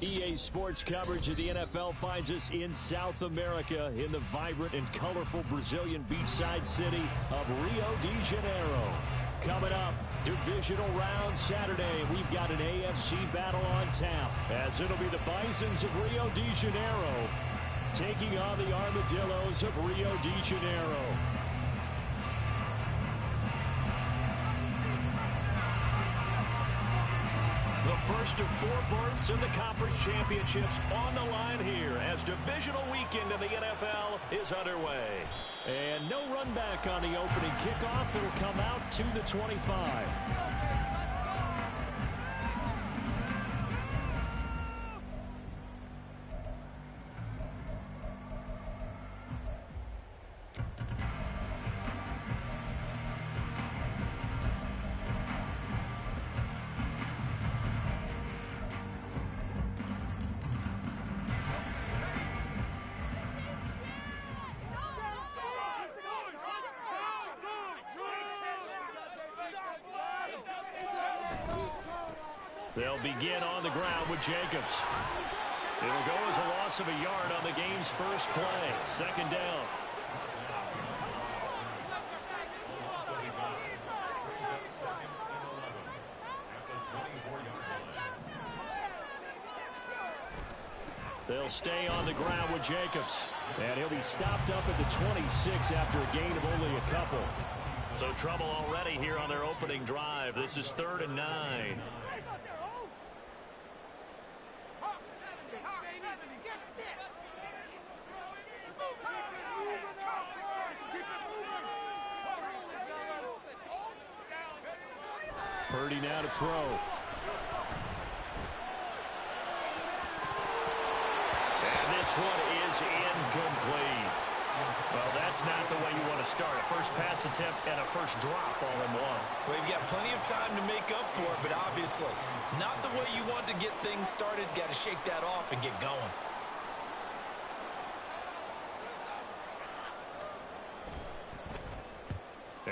EA Sports coverage of the NFL finds us in South America in the vibrant and colorful Brazilian beachside city of Rio de Janeiro. Coming up, Divisional round Saturday. We've got an AFC battle on tap, as it'll be the Bisons of Rio de Janeiro taking on the Armadillos of Rio de Janeiro. The first of 4 berths in the conference championships on the line here as divisional weekend in the NFL is underway. And no run back on the opening kickoff. It'll come out to the 25. They'll begin on the ground with Jacobs. It'll go as a loss of a yard on the game's first play. Second down. They'll stay on the ground with Jacobs. And he'll be stopped up at the 26 after a gain of only a couple. So trouble already here on their opening drive. This is 3rd and 9. Purdy now to throw. And this one is incomplete. Well, that's not the way you want to start. A first pass attempt and a first drop all in one. Well, you've got plenty of time to make up for it, but obviously not the way you want to get things started. Got to shake that off and get going.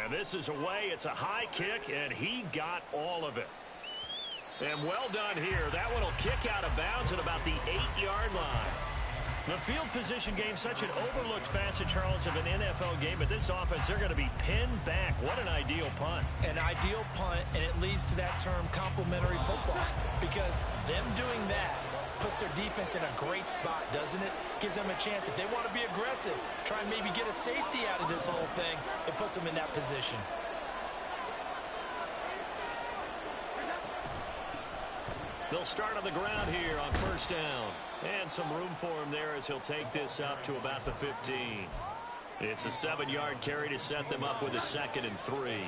And this is away. It's a high kick, and he got all of it. And well done here. That one will kick out of bounds at about the 8-yard line. The field position game, such an overlooked facet, Charles, of an NFL game. But this offense, they're going to be pinned back. What an ideal punt. An ideal punt, and it leads to that term complementary football. Because them doing that puts their defense in a great spot, doesn't it? Gives them a chance. If they want to be aggressive, try and maybe get a safety out of this whole thing, it puts them in that position. They'll start on the ground here on first down. And some room for him there as he'll take this up to about the 15. It's a 7-yard carry to set them up with a 2nd and 3.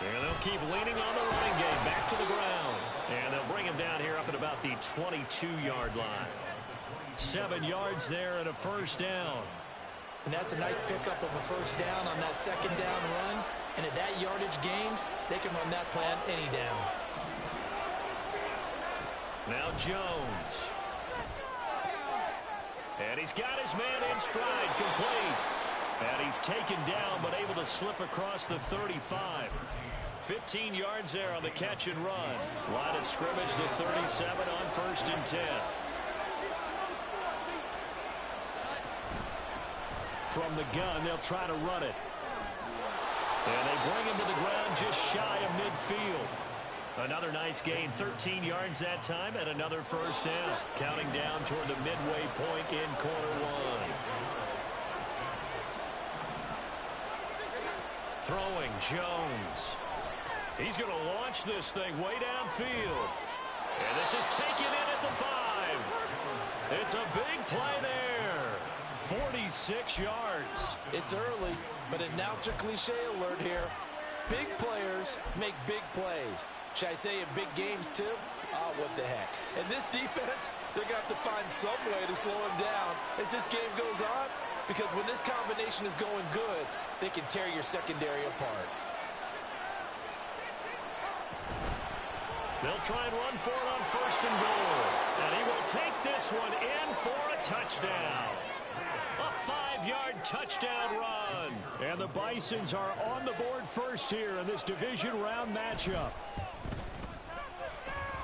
And they'll keep leaning on the running game. Back to the ground. And they'll bring him down here up at about the 22-yard line. 7 yards there and a first down. And that's a nice pickup of a first down on that 2nd down run. And at that yardage gained, they can run that plan any down. Now Jones. And he's got his man in stride, complete. And he's taken down, but able to slip across the 35. 15 yards there on the catch and run. Line of scrimmage, the 37 on 1st and 10. From the gun, they'll try to run it. And they bring him to the ground just shy of midfield. Another nice gain, 13 yards that time, and another first down. Counting down toward the midway point in quarter 1. Throwing, Jones. He's going to launch this thing way downfield. And this is taken in at the 5. It's a big play there. 46 yards. It's early, but a announcer cliche alert here. Big players make big plays. Should I say in big games too? Oh, what the heck. And this defense, they're going to have to find some way to slow him down as this game goes on. Because when this combination is going good, they can tear your secondary apart. They'll try and run for it on 1st and goal. And he will take this one in for a touchdown. A 5-yard touchdown run. And the Bisons are on the board first here in this division round matchup.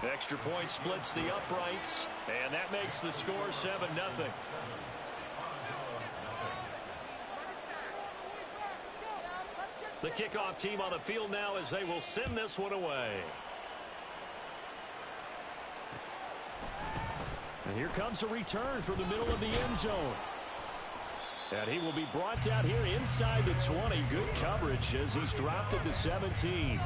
Extra point splits the uprights, and that makes the score 7-0. The kickoff team on the field now as they will send this one away. And here comes a return from the middle of the end zone. And he will be brought down here inside the 20. Good coverage as he's dropped at the 17.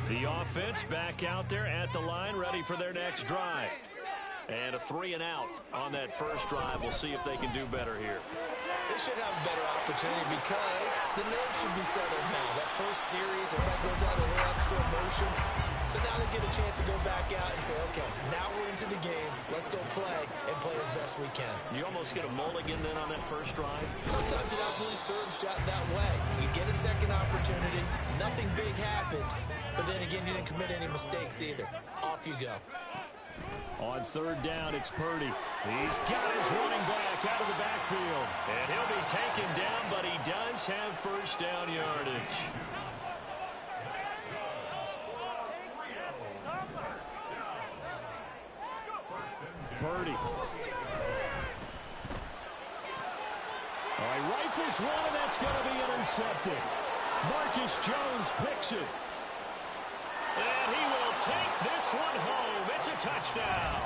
The offense back out there at the line, ready for their next drive. And a 3-and-out on that first drive. We'll see if they can do better here. They should have a better opportunity because the nerves should be settled now. That first series, everybody goes out a little extra emotion. So now they get a chance to go back out and say, okay, now we're into the game. Let's go play and play as best we can. You almost get a mulligan then on that first drive? Sometimes it absolutely serves that way. You get a second opportunity. Nothing big happened. But then again, you didn't commit any mistakes either. Off you go. On third down, it's Purdy. He's got his running back out of the backfield. And he'll be taken down, but he does have first down yardage. Purdy. All right, rifles one, and that's going to be intercepted. Marcus Jones picks it. And he will take this one home. It's a touchdown.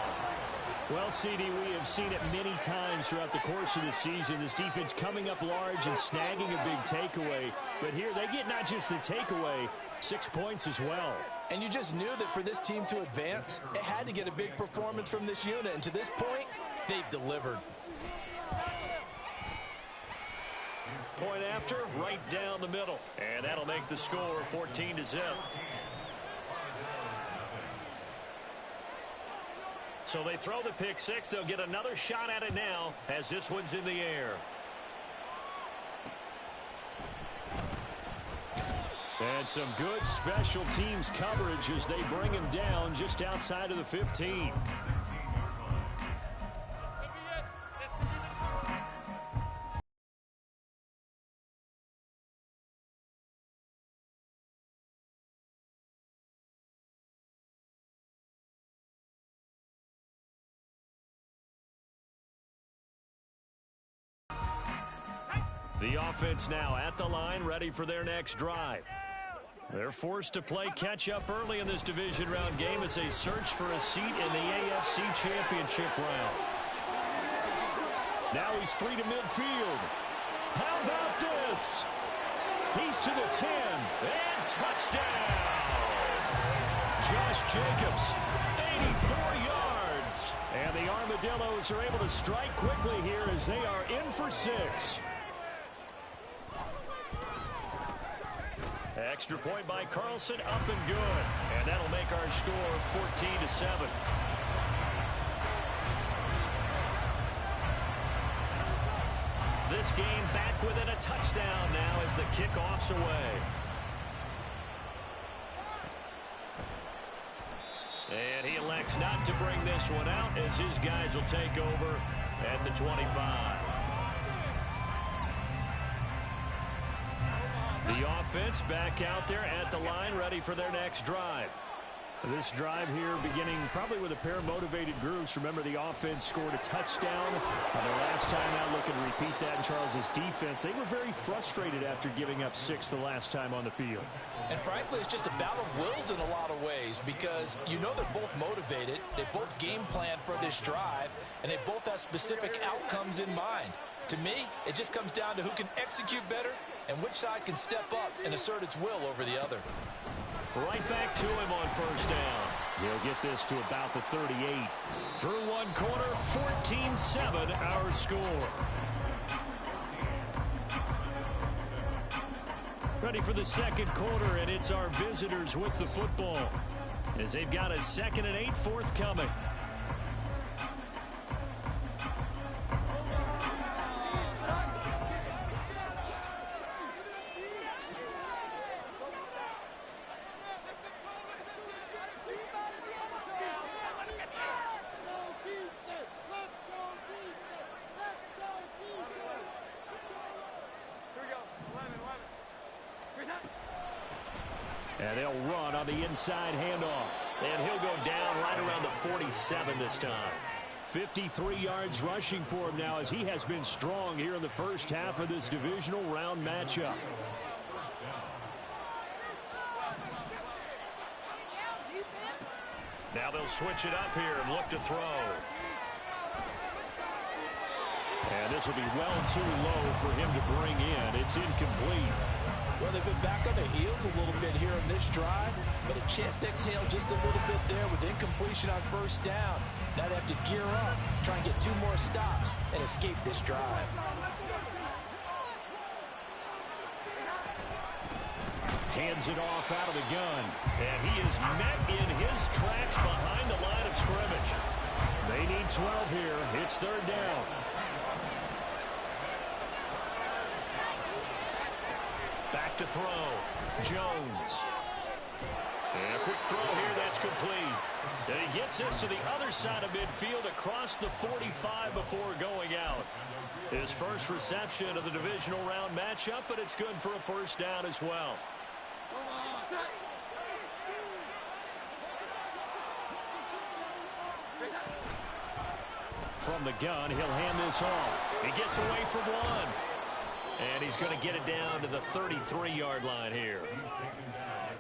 Well, CD, we have seen it many times throughout the course of the season. This defense coming up large and snagging a big takeaway. But here they get not just the takeaway, 6 points as well. And you just knew that for this team to advance, it had to get a big performance from this unit. And to this point, they've delivered. Point after, right down the middle. And that'll make the score 14-0. So they throw the pick six. They'll get another shot at it now as this one's in the air. And some good special teams coverage as they bring him down just outside of the 15. The offense now at the line, ready for their next drive. They're forced to play catch-up early in this division round game as they search for a seat in the AFC Championship round. Now he's free to midfield. How about this? He's to the 10, and touchdown! Josh Jacobs, 84 yards. And the Armadillos are able to strike quickly here as they are in for 6. Extra point by Carlson, up and good. And that'll make our score 14-7. This game back within a touchdown now as the kickoff's away. And he elects not to bring this one out as his guys will take over at the 25. The offense back out there at the line, ready for their next drive. This drive here beginning probably with a pair of motivated groups. Remember, the offense scored a touchdown their last time out. Looking to repeat that in Charles's defense. They were very frustrated after giving up 6 the last time on the field. And frankly, it's just a battle of wills in a lot of ways because you know they're both motivated. They both game plan for this drive, and they both have specific outcomes in mind. To me, it just comes down to who can execute better and which side can step up and assert its will over the other. Right back to him on first down. He'll get this to about the 38. Through one quarter, 14-7 our score. ready for the second quarter, and it's our visitors with the football as they've got a 2nd and 8 forthcoming. And they'll run on the inside handoff. And he'll go down right around the 47 this time. 53 yards rushing for him now as he has been strong here in the first half of this divisional round matchup. Now they'll switch it up here and look to throw. And this will be well too low for him to bring in. It's incomplete. Well, they've been back on their heels a little bit here in this drive, but a chance to exhale just a little bit there with incompletion on first down. Now they have to gear up, try and get 2 more stops, and escape this drive. Hands it off out of the gun. And he is met in his tracks behind the line of scrimmage. They need 12 here. It's 3rd down. Back to throw. Jones. And a quick throw here. That's complete. And he gets this to the other side of midfield across the 45 before going out. His first reception of the divisional round matchup, but it's good for a first down as well. From the gun, he'll hand this off. He gets away from one. And he's going to get it down to the 33-yard line here.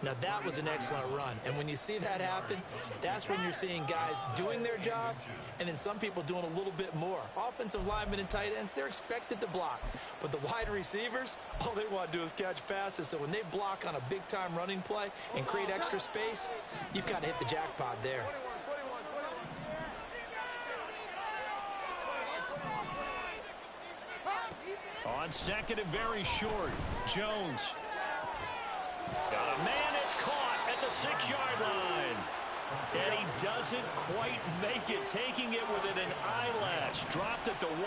Now that was an excellent run. And when you see that happen, that's when you're seeing guys doing their job and then some people doing a little bit more. Offensive linemen and tight ends, they're expected to block. But the wide receivers, all they want to do is catch passes. So when they block on a big-time running play and create extra space, you've got to hit the jackpot there. On 2nd and very short, Jones. Got a man, it's caught at the 6-yard line. And he doesn't quite make it, taking it within an eyelash. Dropped at the 1.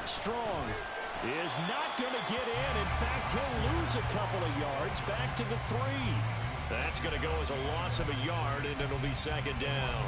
Strong is not going to get in. In fact, he'll lose a couple of yards back to the 3. That's going to go as a loss of a yard, and it'll be 2nd down.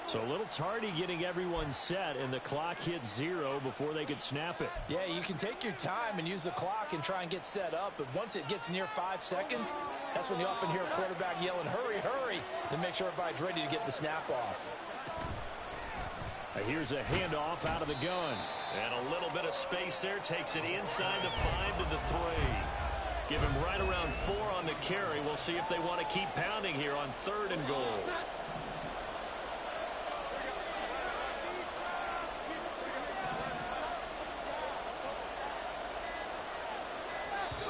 So a little tardy getting everyone set, and the clock hits 0 before they could snap it. Yeah, you can take your time and use the clock and try and get set up, but once it gets near 5 seconds, that's when you often hear a quarterback yelling, hurry, hurry, to make sure everybody's ready to get the snap off. Here's a handoff out of the gun. And a little bit of space there, takes it inside the 5 to the 3. Give him right around 4 on the carry. We'll see if they want to keep pounding here on 3rd and goal.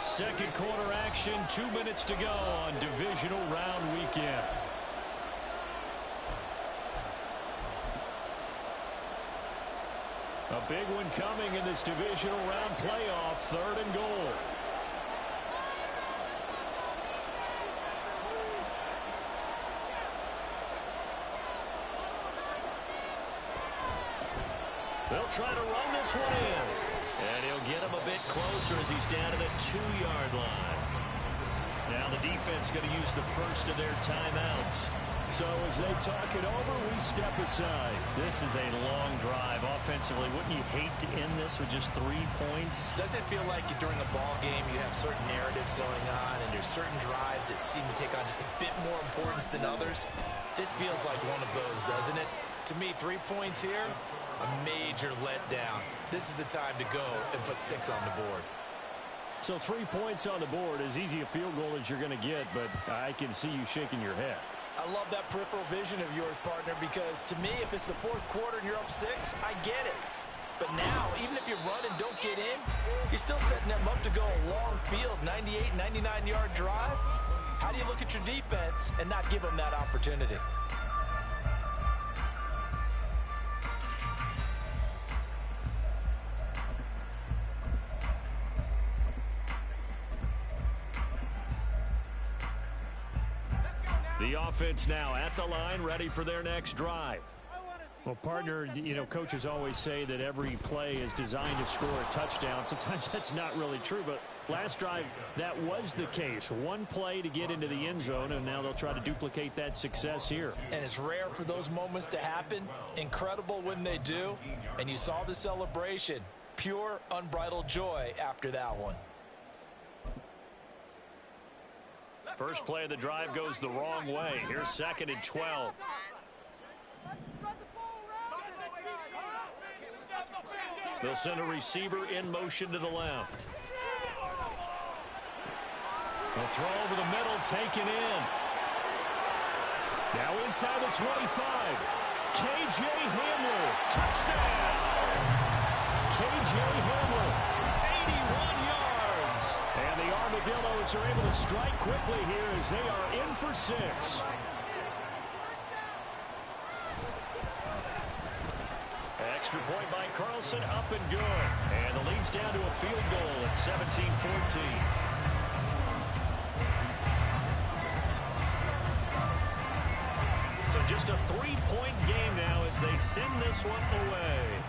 Second quarter action, 2 minutes to go on divisional round weekend. A big one coming in this divisional round playoff, 3rd and goal. They'll try to run this one in. And he'll get him a bit closer as he's down to the 2-yard line. Now the defense going to use the first of their timeouts. So as they talk it over, we step aside. This is a long drive offensively. Wouldn't you hate to end this with just 3 points? Doesn't it feel like during a ball game you have certain narratives going on and there's certain drives that seem to take on just a bit more importance than others? This feels like one of those, doesn't it? To me, 3 points here, a major letdown. This is the time to go and put 6 on the board. So 3 points on the board, as easy a field goal as you're going to get, but I can see you shaking your head. I love that peripheral vision of yours, partner, because to me, if it's the fourth quarter and you're up 6, I get it. But now, even if you run and don't get in, you're still setting them up to go a long field, 98, 99-yard drive. How do you look at your defense and not give them that opportunity? The offense now at the line, ready for their next drive. Well, partner, you know, coaches always say that every play is designed to score a touchdown. Sometimes that's not really true, but last drive, that was the case. One play to get into the end zone, and now they'll try to duplicate that success here. And it's rare for those moments to happen. Incredible when they do. And you saw the celebration. Pure, unbridled joy after that one. First play of the drive goes the wrong way. Here's 2nd and 12. They'll send a receiver in motion to the left. They'll throw over the middle, taken in. Now inside the 25. K.J. Hamler, touchdown! K.J. Hamler, 81 yards. And the Armadillos are able to strike quickly here as they are in for 6. Extra point by Carlson, up and good. And the lead's down to a field goal at 17-14. So just a 3-point game now as they send this one away.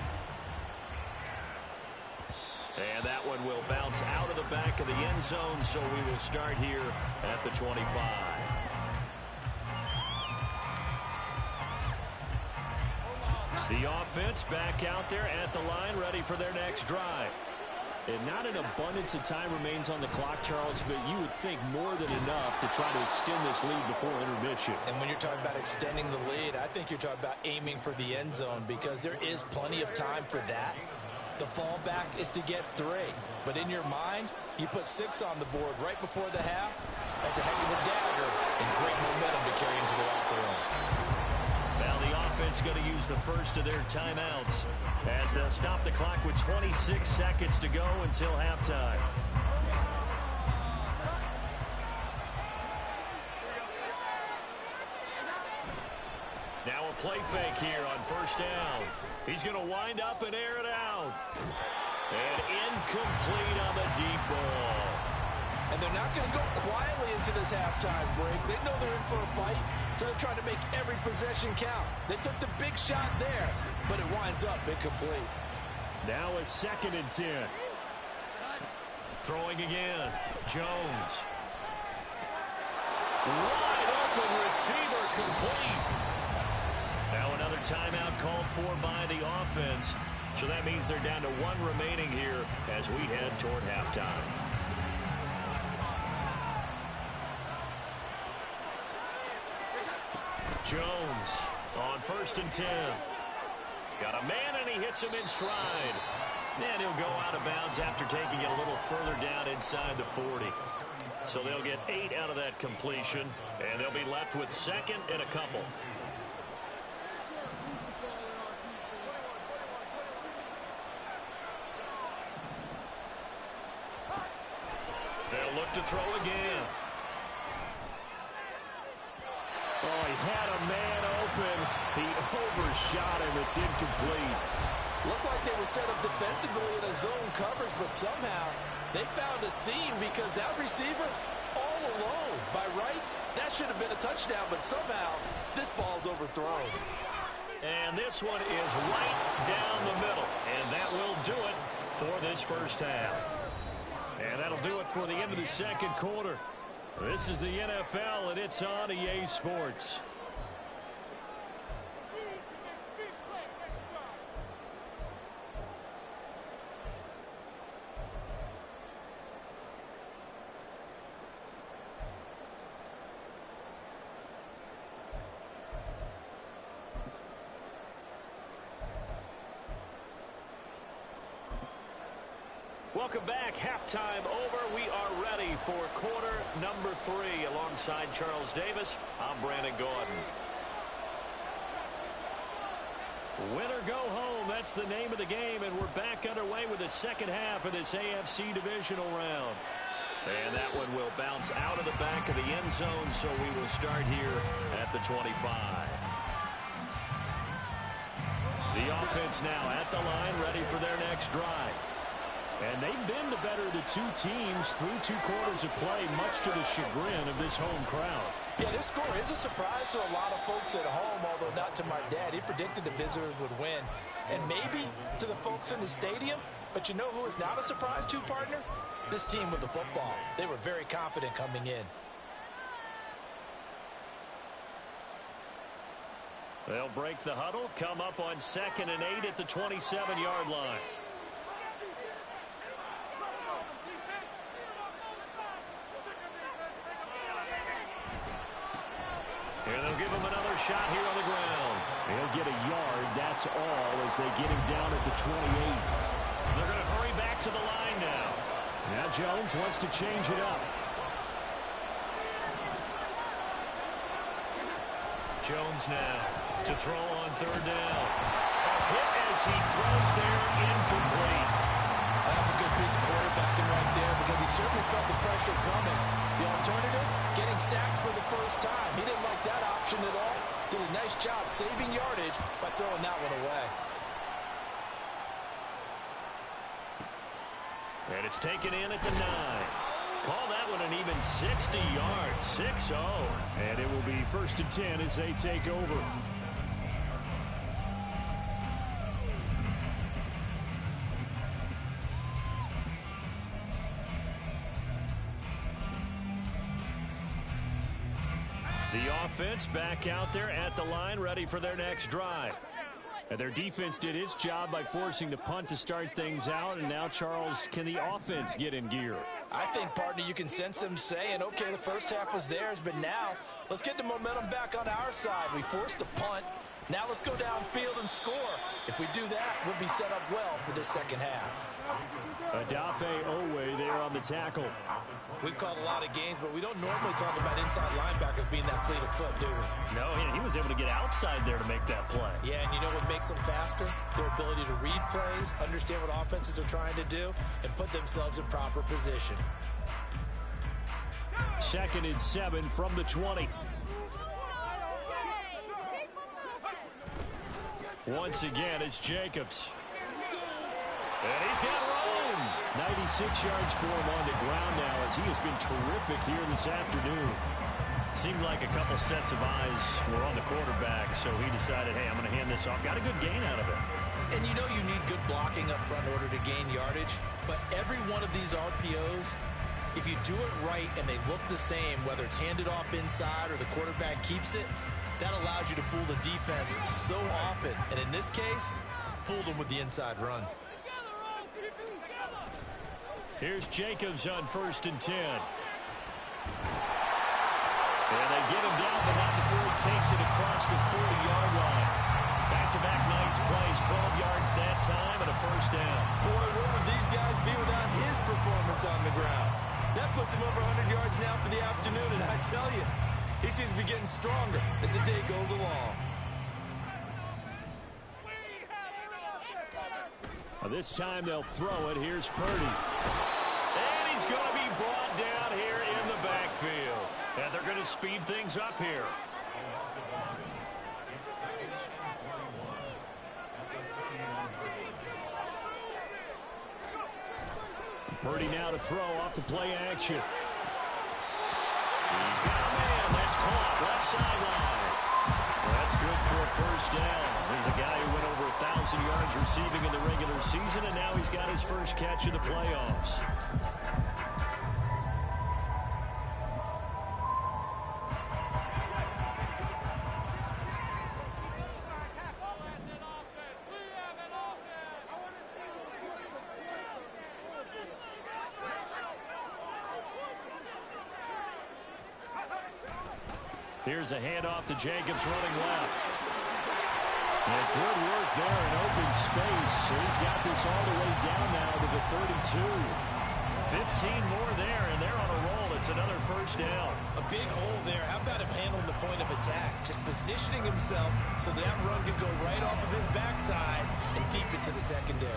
And that one will bounce out of the back of the end zone, so we will start here at the 25. The offense back out there at the line, ready for their next drive. And not an abundance of time remains on the clock, Charles, but you would think more than enough to try to extend this lead before intermission. And when you're talking about extending the lead, I think you're talking about aiming for the end zone because there is plenty of time for that. The fallback is to get 3. But in your mind, you put 6 on the board right before the half. That's a heck of a dagger and great momentum to carry into the locker room. Now the offense going to use the first of their timeouts as they'll stop the clock with 26 seconds to go until halftime. Now a play fake here on first down. He's going to wind up and air it out. And incomplete on the deep ball. And they're not going to go quietly into this halftime break. They know they're in for a fight, so they're trying to make every possession count. They took the big shot there, but it winds up incomplete. Now a 2nd and 10. Throwing again. Jones. Wide open receiver, complete. Now another timeout called for by the offense. So that means they're down to 1 remaining here as we head toward halftime. Jones on 1st and 10. Got a man, and he hits him in stride. And he'll go out of bounds after taking it a little further down inside the 40. So they'll get 8 out of that completion, and they'll be left with 2nd and a couple. They'll look to throw again. Oh, he had a man open. He overshot him. It's incomplete. Looked like they were set up defensively in a zone coverage, but somehow they found a seam because that receiver all alone. By rights, that should have been a touchdown, but somehow this ball's overthrown. And this one is right down the middle. And that will do it for this first half. And that'll do it for the end of the second quarter. This is the NFL, and it's on EA Sports. Welcome back. Halftime over. We are ready for quarter number 3. Alongside Charles Davis, I'm Brandon Gordon. Win or go home, that's the name of the game, and we're back underway with the second half of this AFC Divisional round. And that one will bounce out of the back of the end zone, so we will start here at the 25. The offense now at the line, ready for their next drive. And they've been the better of the two teams through 2 quarters of play, much to the chagrin of this home crowd. Yeah, this score is a surprise to a lot of folks at home, although not to my dad. He predicted the visitors would win. And maybe to the folks in the stadium, but you know who is not a surprise to, partner? This team with the football. They were very confident coming in. They'll break the huddle, come up on 2nd and 8 at the 27-yard line. And they'll give him another shot here on the ground. He'll get a yard, that's all, as they get him down at the 28. They're going to hurry back to the line now. Now Jones wants to change it up. Jones now to throw on 3rd down. A hit as he throws there, incomplete. That's a good piece of quarterbacking right there because he certainly felt the pressure coming. The alternative, getting sacked for the first time. He didn't like that option at all. Did a nice job saving yardage by throwing that one away. And it's taken in at the 9. Call that one an even 60 yards, 6-0. And it will be 1st and 10 as they take over. The offense back out there at the line, ready for their next drive. And their defense did its job by forcing the punt to start things out. And now, Charles, can the offense get in gear? I think, partner, you can sense them saying, okay, the first half was theirs, but now let's get the momentum back on our side. We forced a punt. Now let's go downfield and score. If we do that, we'll be set up well for this second half. Adafe Owe there on the tackle. We've called a lot of games, but we don't normally talk about inside linebackers being that fleet of foot, do we? No, he was able to get outside there to make that play. Yeah, and you know what makes them faster? Their ability to read plays, understand what offenses are trying to do, and put themselves in proper position. 2nd and 7 from the 20. Once again, it's Jacobs. And he's got room. 96 yards for him on the ground now as he has been terrific here this afternoon. Seemed like a couple sets of eyes were on the quarterback, so he decided, hey, I'm going to hand this off. Got a good gain out of it. And you know you need good blocking up front in order to gain yardage, but every one of these RPOs, if you do it right and they look the same, whether it's handed off inside or the quarterback keeps it, that allows you to fool the defense so often. And in this case, fooled them with the inside run. Here's Jacobs on 1st and 10. And they get him down, but not before he takes it across the 40-yard line. Back-to-back nice plays, 12 yards that time, and a 1st down. Boy, where would these guys be without his performance on the ground? That puts him over 100 yards now for the afternoon, and I tell you, he seems to be getting stronger as the day goes along. This time they'll throw it. Here's Purdy. And he's going to be brought down here in the backfield. And they're going to speed things up here. Purdy now to throw off the play action. He's got a man. That's caught. Left sideline. That's good for a 1st down. There's a guy who went over 1,000 yards receiving in the regular season, and now he's got his first catch in the playoffs. Here's a handoff to Jacobs running left. And good work there in open space. He's got this all the way down now to the 32. 15 more there, and they're on a roll. It's another first down. A big hole there. How about him handling the point of attack? Just positioning himself so that run could go right off of his backside and deep into the secondary.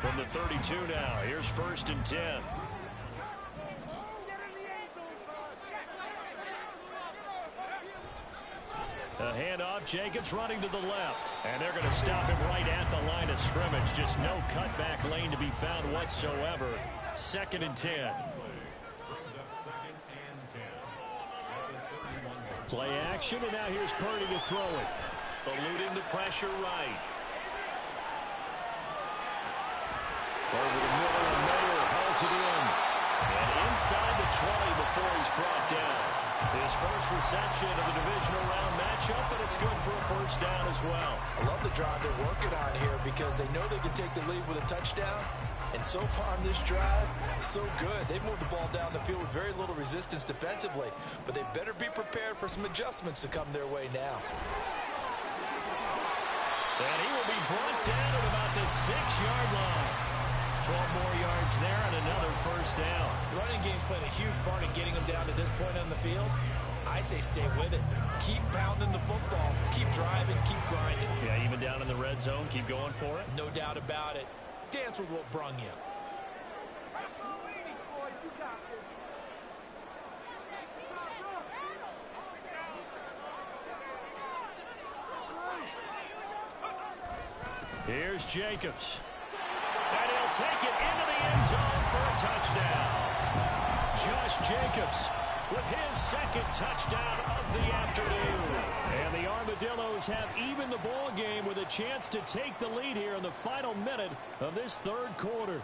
From the 32 now, here's 1st and 10. A handoff, Jacobs running to the left. And they're going to stop him right at the line of scrimmage. Just no cutback lane to be found whatsoever. 2nd and 10. Play action, and now here's Purdy to throw it. Eluding the pressure right. Over to Miller, and Miller hauls it in. And inside the 20 before he's brought down. His first reception of the divisional round matchup, and it's good for a first down as well. I love the drive they're working on here because they know they can take the lead with a touchdown. And so far on this drive, so good. They've moved the ball down the field with very little resistance defensively. But they better be prepared for some adjustments to come their way now. And he will be brought down at about the 6-yard line. 12 more yards there and another first down. The running game's played a huge part in getting them down to this point on the field. I say stay with it. Keep pounding the football. Keep driving. Keep grinding. Yeah, even down in the red zone, keep going for it. No doubt about it. Dance with what brung you. Here's Jacobs. And he'll take it into the end zone for a touchdown. Josh Jacobs with his 2nd touchdown of the afternoon. And the Armadillos have even the ball game with a chance to take the lead here in the final minute of this 3rd quarter.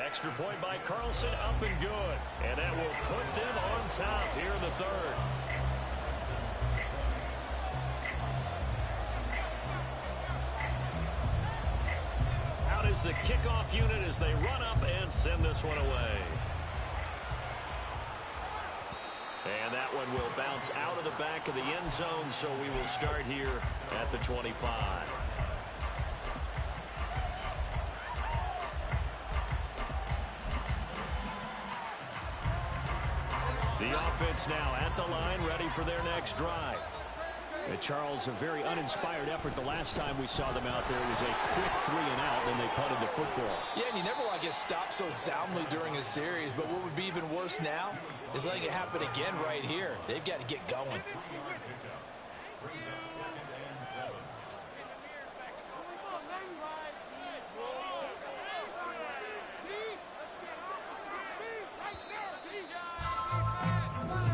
Extra point by Carlson, up and good. And that will put them on top here in the 3rd. Is the kickoff unit as they run up and send this one away. And that one will bounce out of the back of the end zone, so we will start here at the 25. The offense now at the line, ready for their next drive. Charles, a very uninspired effort the last time we saw them out there. It was a quick 3 and out, and they punted the football. Yeah, and you never want to get stopped so soundly during a series, but what would be even worse now is letting it happen again right here. They've got to get going.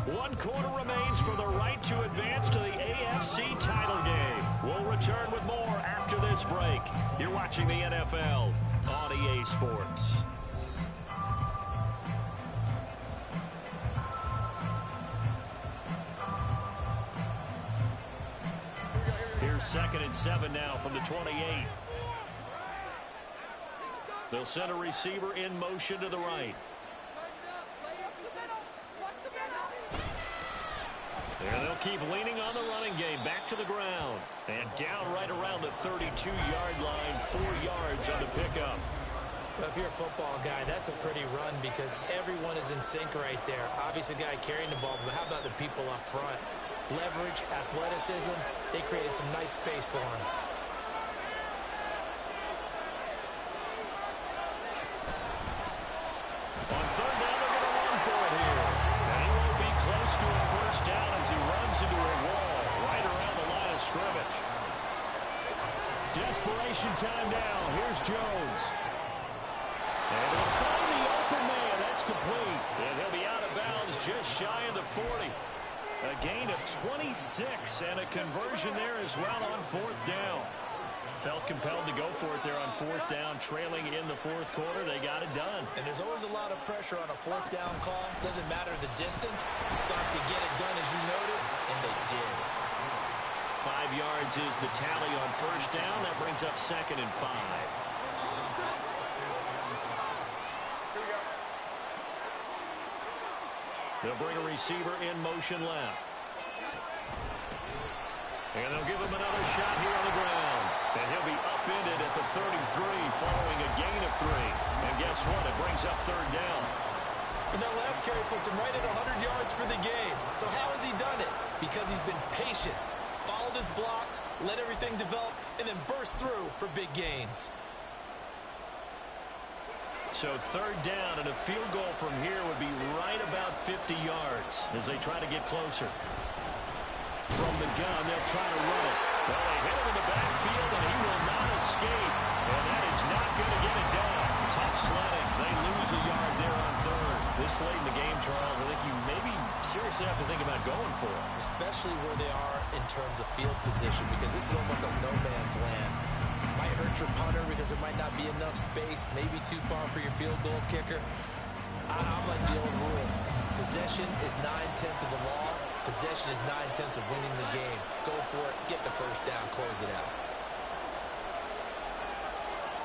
One quarter remains for the right to advance to the AFC title game. We'll return with more after this break. You're watching the NFL on EA Sports. Here's 2nd and 7 now from the 28. They'll send a receiver in motion to the right. And they'll keep leaning on the running game. Back to the ground. And down right around the 32-yard line. 4 yards on the pickup. Well, if you're a football guy, that's a pretty run because everyone is in sync right there. Obviously, the guy carrying the ball, but how about the people up front? Leverage, athleticism, they created some nice space for him. On 3rd down, they're going to run for it here. And he won't be close to a first down as he runs into a wall right around the line of scrimmage. Desperation time now. Here's Jones. And he'll find the open man. That's complete. And he'll be out of bounds just shy of the 40. A gain of 26 and a conversion there as well on 4th down. Felt compelled to go for it there on 4th down, trailing in the 4th quarter. They got it done. And there's always a lot of pressure on a 4th down call. Doesn't matter the distance. Start to get it done as you noted, and they did. yards is the tally on first down. That brings up 2nd and 5. They'll bring a receiver in motion left. And they'll give him another shot here on the ground. And he'll be upended at the 33 following a gain of 3. And guess what? It brings up 3rd down. And that last carry puts him right at 100 yards for the game. So how has he done it? Because he's been patient, followed his blocks, let everything develop, and then burst through for big gains. So 3rd down, and a field goal from here would be right about 50 yards as they try to get closer. From the gun, they'll try to run it. Well, they hit him in the backfield, and he will not escape. And that is not going to get it done. Tough sledding. They lose a yard there on 3rd. This late in the game, Charles, I think you maybe seriously have to think about going for it. Especially where they are in terms of field position, because this is almost like no man's land. Might hurt your punter because there might not be enough space, maybe too far for your field goal kicker. I'm like the old rule. Possession is 9/10 of the law. Possession is 9/10 of winning the game. Go for it, get the first down, close it out.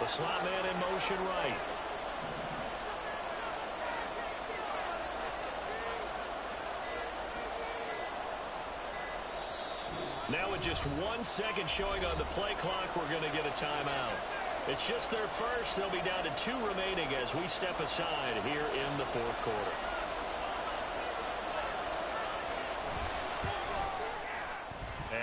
The slot man in motion right. Now with just 1 second showing on the play clock, we're going to get a timeout. It's just their first. They'll be down to 2 remaining as we step aside here in the 4th quarter.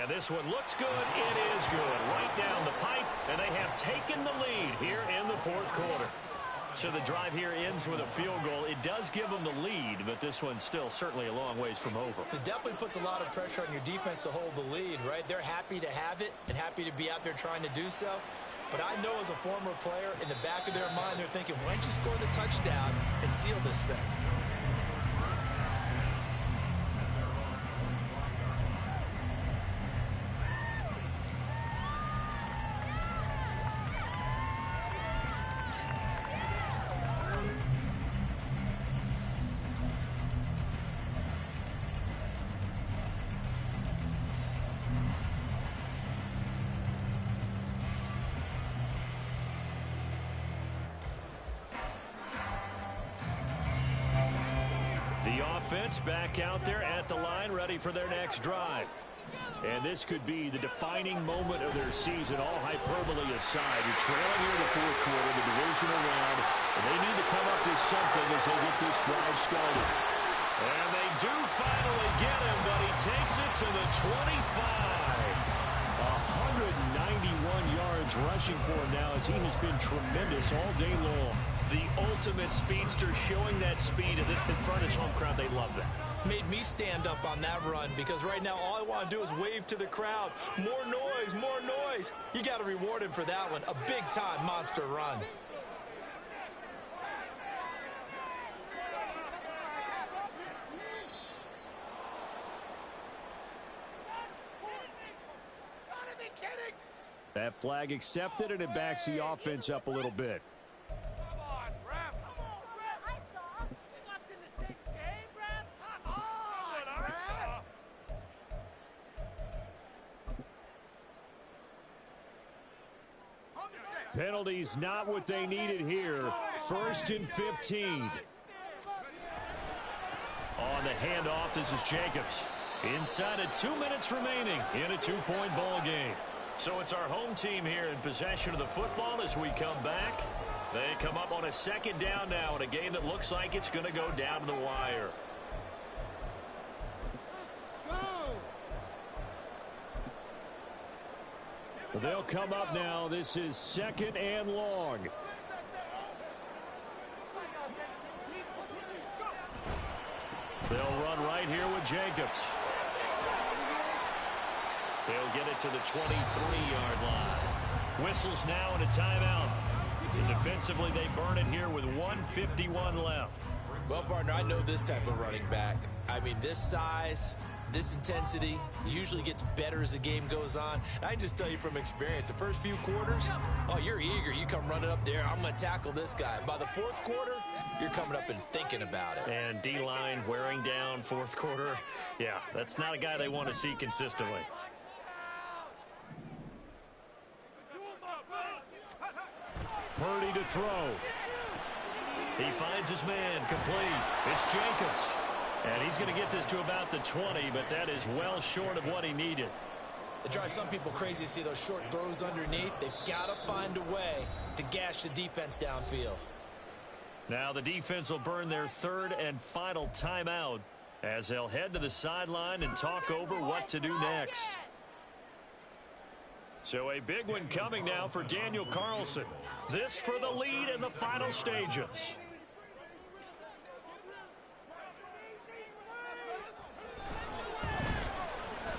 And this one looks good. It is good. Right down the pipe, and they have taken the lead here in the 4th quarter. So the drive here ends with a field goal. It does give them the lead, but this one's still certainly a long ways from over. It definitely puts a lot of pressure on your defense to hold the lead, right? They're happy to have it and happy to be out there trying to do so. But I know as a former player, in the back of their mind, they're thinking, why don't you score the touchdown and seal this thing? Back out there at the line, ready for their next drive. And this could be the defining moment of their season, all hyperbole aside. You're trailing here in the 4th quarter, the divisional round, and they need to come up with something as they get this drive started. And they do finally get him, but he takes it to the 25. 191 yards rushing for him now as he has been tremendous all day long. The ultimate speedster, showing that speed in front of his home crowd. They love that. Made me stand up on that run because right now all I want to do is wave to the crowd. More noise, more noise. You got to reward him for that one. A big-time monster run. That flag accepted, and it backs the offense up a little bit. Penalties not what they needed here. 1st and 15. On the handoff, this is Jacobs. Inside of 2 minutes remaining in a 2-point ball game. So it's our home team here in possession of the football as we come back. They come up on a 2nd down now in a game that looks like it's going to go down to the wire. They'll come up now. This is 2nd and long. They'll run right here with Jacobs. They'll get it to the 23-yard line. Whistles now and a timeout. So defensively, they burn it here with 1:51 left. Well, partner, I know this type of running back. I mean, this size, this intensity usually gets better as the game goes on. And I just tell you from experience, the first few quarters, oh, you're eager. You come running up there, I'm going to tackle this guy. By the 4th quarter, you're coming up and thinking about it. And D-line wearing down 4th quarter. Yeah, that's not a guy they want to see consistently. throw. He finds his man, complete. It's Jacobs. And he's going to get this to about the 20, but that is well short of what he needed. It drives some people crazy to see those short throws underneath. They've got to find a way to gash the defense downfield. Now the defense will burn their third and final timeout as they'll head to the sideline and talk over what to do next. So a big one coming now for Daniel Carlson. This for the lead in the final stages.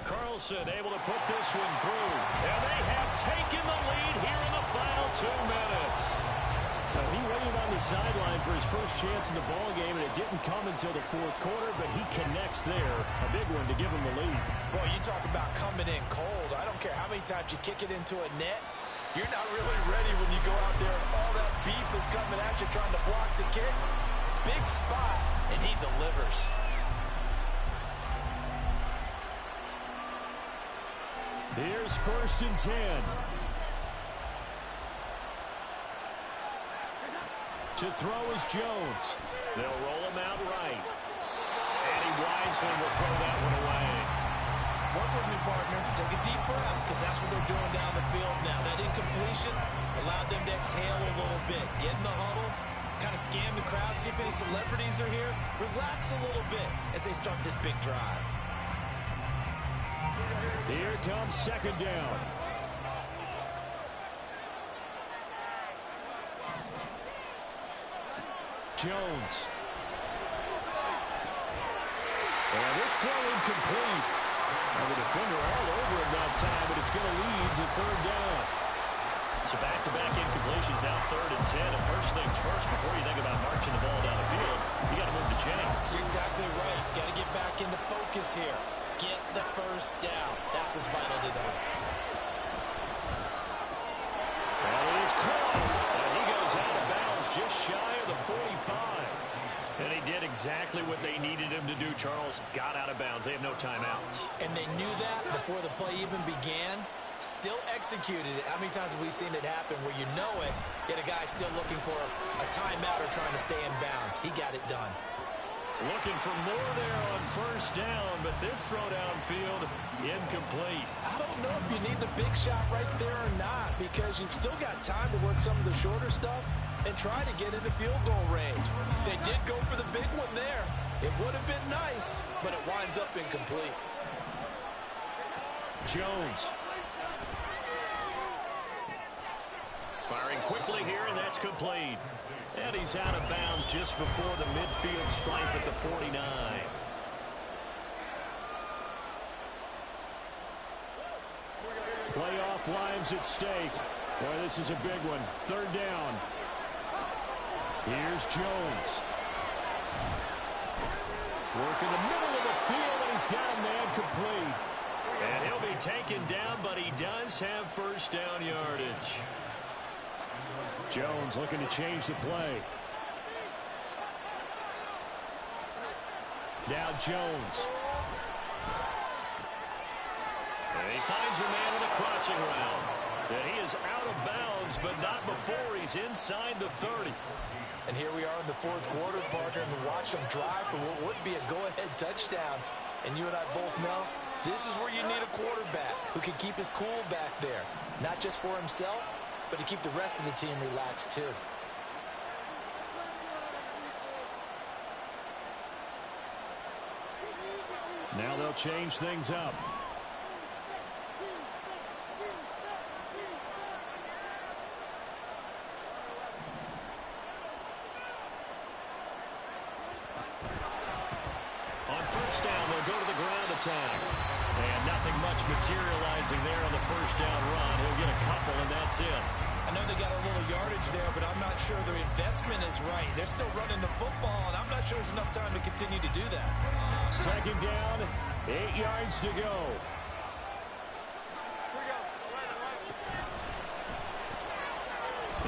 Carlson able to put this one through. And they have taken the lead here in the final 2 minutes. So he waited on the sideline for his first chance in the ball game, and it didn't come until the fourth quarter, but he connects there. A big one to give him the lead. Boy, you talk about coming in cold. I don't care how many times you kick it into a net. You're not really ready when you go out there and all that beef is coming at you trying to block the kick. Big spot, and he delivers. Here's 1st and 10. To throw is Jones. They'll roll him out right. And he wisely will throw that one away. Work with me, partner. Take a deep breath, because that's what they're doing down the field now. That incompletion allowed them to exhale a little bit. Get in the huddle, kind of scan the crowd, see if any celebrities are here. Relax a little bit as they start this big drive. Here comes 2nd down. Jones. And this throw incomplete. And the defender all over him that time, but it's going to lead to 3rd down. So back-to-back incompletions, now 3rd and 10. And first things first, before you think about marching the ball down the field, you got to move the chains. You're exactly right. Got to get back into focus here. Get the first down. That's what's vital to them. And it is caught. And he goes out of bounds just shy of the 45. And he did exactly what they needed him to do, Charles. Got out of bounds. They have no timeouts. And they knew that before the play even began. Still executed it. How many times have we seen it happen where you know it, yet a guy still looking for a timeout or trying to stay in bounds? He got it done. Looking for more there on 1st down, but this throw downfield incomplete. I don't know if you need the big shot right there or not, because you've still got time to work some of the shorter stuff and try to get into field goal range. They did go for the big one there. It would have been nice, but it winds up incomplete. Jones. Firing quickly here, and that's complete. And he's out of bounds just before the midfield stripe at the 49. Playoff lives at stake. Boy, this is a big one. 3rd down. Here's Jones. Working the middle of the field, and he's got a man complete. And he'll be taken down, but he does have 1st down yardage. Jones looking to change the play. Now Jones. And he finds a man in a crossing route. And he is out of bounds, but not before he's inside the 30. And here we are in the 4th quarter, partner, and watch him drive for what would be a go-ahead touchdown. And you and I both know this is where you need a quarterback who can keep his cool back there, not just for himself, but to keep the rest of the team relaxed too. Now they'll change things up. On 1st down, they'll go to the ground attack. And nothing much materializing there on the 1st down run. He'll get a couple, and that's it. I know they got a little yardage there, but I'm not sure their investment is right. They're still running the football, and I'm not sure there's enough time to continue to do that. 2nd down, 8 yards to go.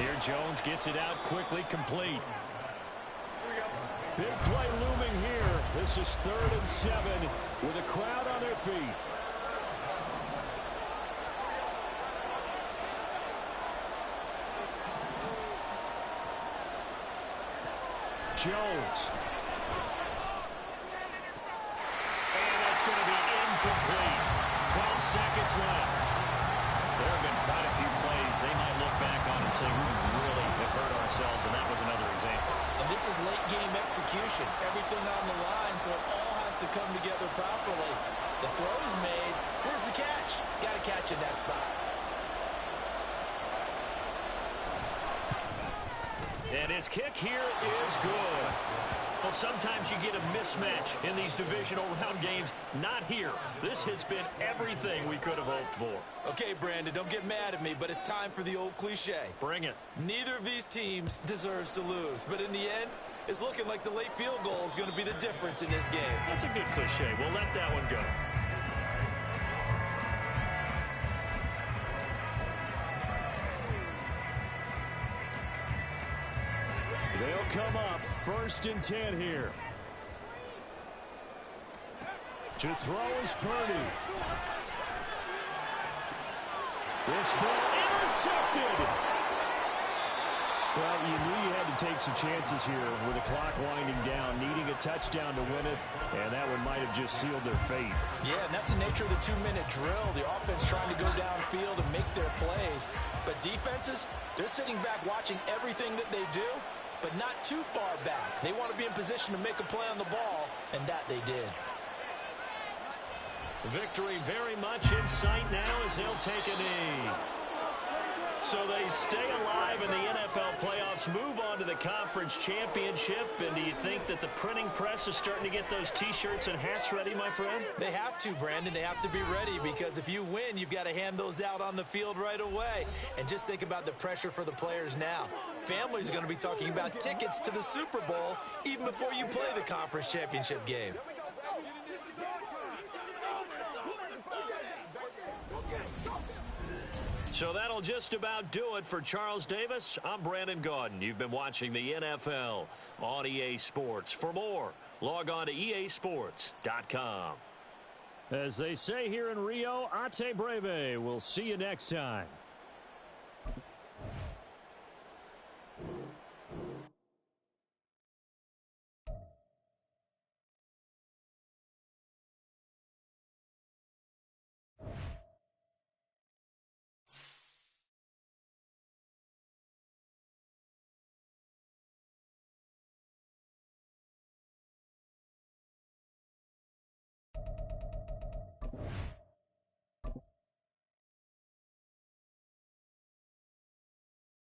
Here Jones gets it out quickly, complete. Big play looming here. This is 3rd and 7 with a crowd on their feet. Jones. And that's going to be incomplete. 12 seconds left. There have been quite a few plays they might look back on and say, we really have hurt ourselves, and that was another example. And this is late game execution. Everything on the line, so it all has to come together properly. The throw is made. Where's the catch? Got to catch in that spot. And his kick here is good. Well, sometimes you get a mismatch in these divisional round games. Not here. This has been everything we could have hoped for. Okay, Brandon, don't get mad at me, but it's time for the old cliche. Bring it. Neither of these teams deserves to lose, but in the end, it's looking like the late field goal is going to be the difference in this game. That's a good cliche. We'll let that one go. They'll come up 1st and 10 here. To throw is Purdy. This ball intercepted. Well, you knew you had to take some chances here with the clock winding down, needing a touchdown to win it, and that one might have just sealed their fate. Yeah, and that's the nature of the 2-minute drill. The offense trying to go downfield and make their plays. But defenses, they're sitting back watching everything that they do, but not too far back. They want to be in position to make a play on the ball, and that they did. Victory very much in sight now as they'll take a knee. So they stay alive in the NFL playoffs, move on to the conference championship. And do you think that the printing press is starting to get those T-shirts and hats ready, my friend? They have to, Brandon. They have to be ready because if you win, you've got to hand those out on the field right away. And just think about the pressure for the players now. Families are going to be talking about tickets to the Super Bowl even before you play the conference championship game. So that'll just about do it for Charles Davis. I'm Brandon Gaudin. You've been watching the NFL on EA Sports. For more, log on to easports.com. As they say here in Rio, Ate Breve. We'll see you next time.